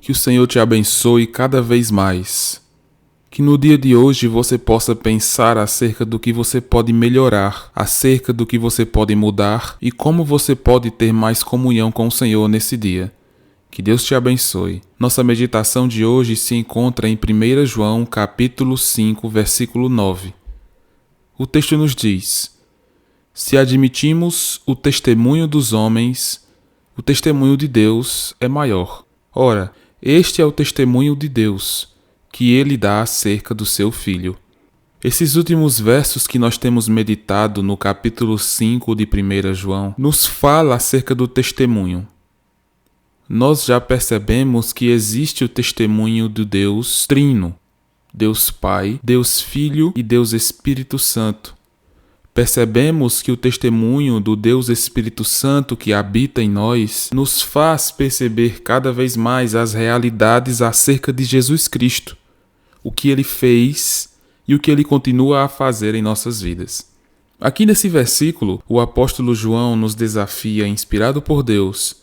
Que o Senhor te abençoe cada vez mais. Que no dia de hoje você possa pensar acerca do que você pode melhorar, acerca do que você pode mudar e como você pode ter mais comunhão com o Senhor nesse dia. Que Deus te abençoe. Nossa meditação de hoje se encontra em 1 João capítulo 5, versículo 9. O texto nos diz: se admitimos o testemunho dos homens, o testemunho de Deus é maior. Ora, este é o testemunho de Deus, que ele dá acerca do seu Filho. Esses últimos versos que nós temos meditado no capítulo 5 de 1 João, nos fala acerca do testemunho. Nós já percebemos que existe o testemunho do Deus Trino, Deus Pai, Deus Filho e Deus Espírito Santo. Percebemos que o testemunho do Deus Espírito Santo que habita em nós nos faz perceber cada vez mais as realidades acerca de Jesus Cristo, o que ele fez e o que ele continua a fazer em nossas vidas. Aqui nesse versículo, o apóstolo João nos desafia, inspirado por Deus,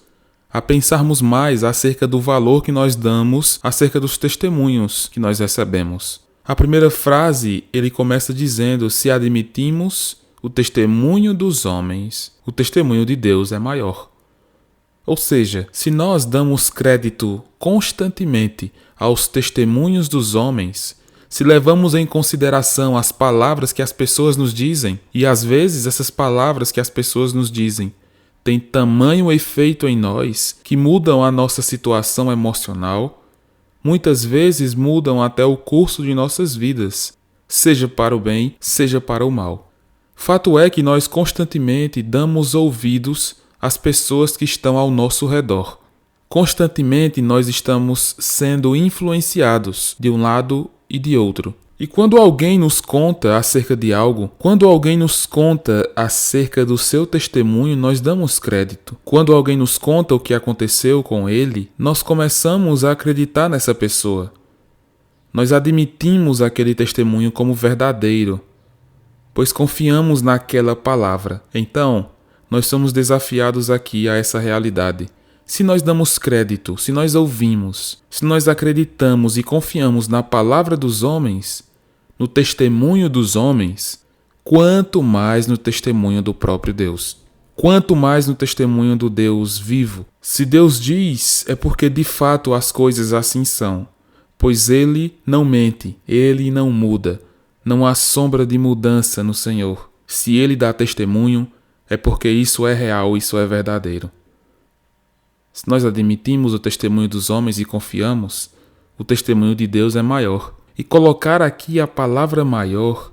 a pensarmos mais acerca do valor que nós damos acerca dos testemunhos que nós recebemos. A primeira frase, ele começa dizendo: se admitimos o testemunho dos homens, o testemunho de Deus é maior. Ou seja, se nós damos crédito constantemente aos testemunhos dos homens, se levamos em consideração as palavras que as pessoas nos dizem, e às vezes essas palavras que as pessoas nos dizem têm tamanho efeito em nós que mudam a nossa situação emocional, muitas vezes mudam até o curso de nossas vidas, seja para o bem, seja para o mal. Fato é que nós constantemente damos ouvidos às pessoas que estão ao nosso redor. Constantemente nós estamos sendo influenciados de um lado e de outro. E quando alguém nos conta acerca de algo, quando alguém nos conta acerca do seu testemunho, nós damos crédito. Quando alguém nos conta o que aconteceu com ele, nós começamos a acreditar nessa pessoa. Nós admitimos aquele testemunho como verdadeiro, pois confiamos naquela palavra. Então, nós somos desafiados aqui a essa realidade. Se nós damos crédito, se nós ouvimos, se nós acreditamos e confiamos na palavra dos homens, no testemunho dos homens, quanto mais no testemunho do próprio Deus. Quanto mais no testemunho do Deus vivo. Se Deus diz, é porque de fato as coisas assim são, pois Ele não mente, Ele não muda, não há sombra de mudança no Senhor. Se Ele dá testemunho, é porque isso é real, isso é verdadeiro. Se nós admitimos o testemunho dos homens e confiamos, o testemunho de Deus é maior. E colocar aqui a palavra maior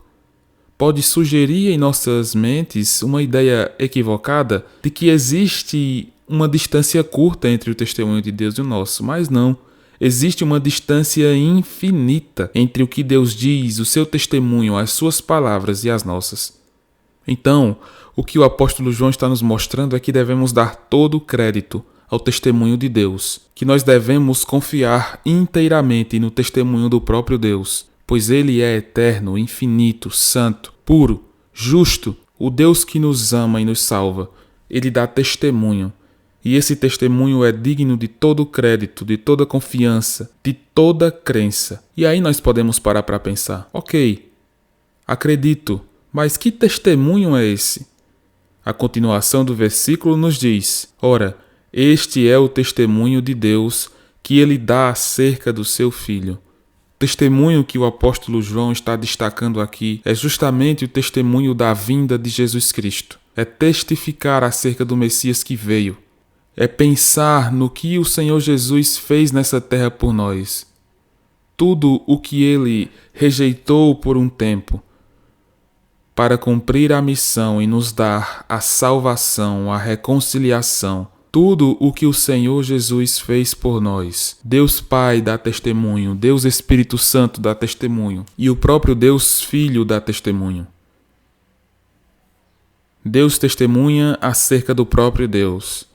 pode sugerir em nossas mentes uma ideia equivocada de que existe uma distância curta entre o testemunho de Deus e o nosso, mas não. Existe uma distância infinita entre o que Deus diz, o seu testemunho, as suas palavras e as nossas. Então, o que o apóstolo João está nos mostrando é que devemos dar todo o crédito ao testemunho de Deus, que nós devemos confiar inteiramente no testemunho do próprio Deus, pois Ele é eterno, infinito, santo, puro, justo, o Deus que nos ama e nos salva. Ele dá testemunho, e esse testemunho é digno de todo crédito, de toda confiança, de toda crença. E aí nós podemos parar para pensar: ok, acredito, mas que testemunho é esse? A continuação do versículo nos diz: ora, este é o testemunho de Deus que ele dá acerca do seu Filho. O testemunho que o apóstolo João está destacando aqui é justamente o testemunho da vinda de Jesus Cristo. É testificar acerca do Messias que veio. É pensar no que o Senhor Jesus fez nessa terra por nós. Tudo o que ele rejeitou por um tempo, para cumprir a missão e nos dar a salvação, a reconciliação. Tudo o que o Senhor Jesus fez por nós. Deus Pai dá testemunho, Deus Espírito Santo dá testemunho e o próprio Deus Filho dá testemunho. Deus testemunha acerca do próprio Deus,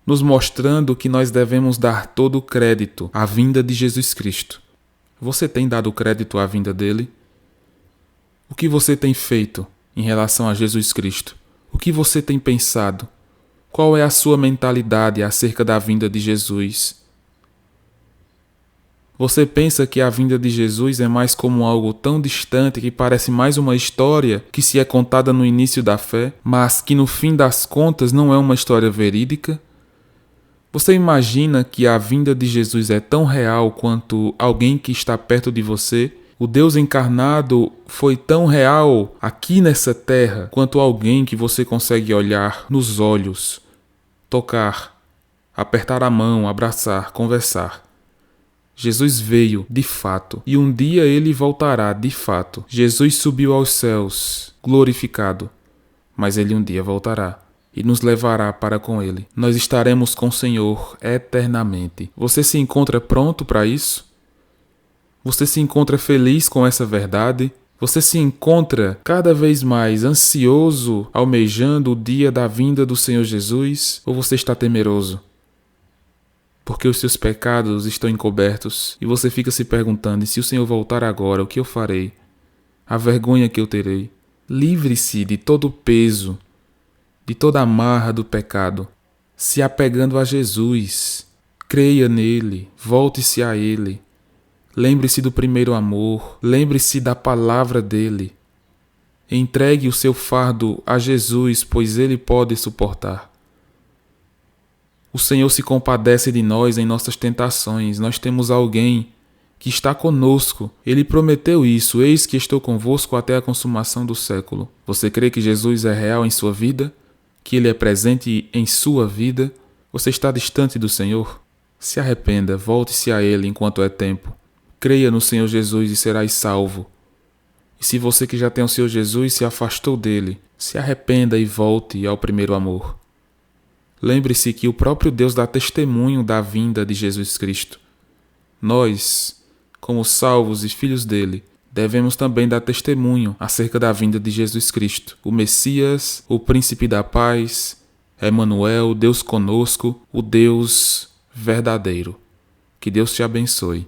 nos mostrando que nós devemos dar todo o crédito à vinda de Jesus Cristo. Você tem dado crédito à vinda dele? O que você tem feito em relação a Jesus Cristo? O que você tem pensado? Qual é a sua mentalidade acerca da vinda de Jesus? Você pensa que a vinda de Jesus é mais como algo tão distante que parece mais uma história que se é contada no início da fé, mas que no fim das contas não é uma história verídica? Você imagina que a vinda de Jesus é tão real quanto alguém que está perto de você? O Deus encarnado foi tão real aqui nessa terra quanto alguém que você consegue olhar nos olhos, tocar, apertar a mão, abraçar, conversar. Jesus veio, de fato, e um dia ele voltará, de fato. Jesus subiu aos céus, glorificado, mas ele um dia voltará e nos levará para com ele. Nós estaremos com o Senhor eternamente. Você se encontra pronto para isso? Você se encontra feliz com essa verdade? Você se encontra cada vez mais ansioso, almejando o dia da vinda do Senhor Jesus? Ou você está temeroso? Porque os seus pecados estão encobertos e você fica se perguntando: e se o Senhor voltar agora, o que eu farei? A vergonha que eu terei? Livre-se de todo o peso, de toda a amarra do pecado, se apegando a Jesus. Creia nele, volte-se a ele. Lembre-se do primeiro amor, lembre-se da palavra dele. Entregue o seu fardo a Jesus, pois ele pode suportar. O Senhor se compadece de nós em nossas tentações. Nós temos alguém que está conosco. Ele prometeu isso: eis que estou convosco até a consumação do século. Você crê que Jesus é real em sua vida? Que ele é presente em sua vida? Você está distante do Senhor? Se arrependa, volte-se a ele enquanto é tempo. Creia no Senhor Jesus e serás salvo. E se você que já tem o Senhor Jesus se afastou dele, se arrependa e volte ao primeiro amor. Lembre-se que o próprio Deus dá testemunho da vinda de Jesus Cristo. Nós, como salvos e filhos dele, devemos também dar testemunho acerca da vinda de Jesus Cristo, o Messias, o Príncipe da Paz, Emanuel, Deus conosco, o Deus verdadeiro. Que Deus te abençoe.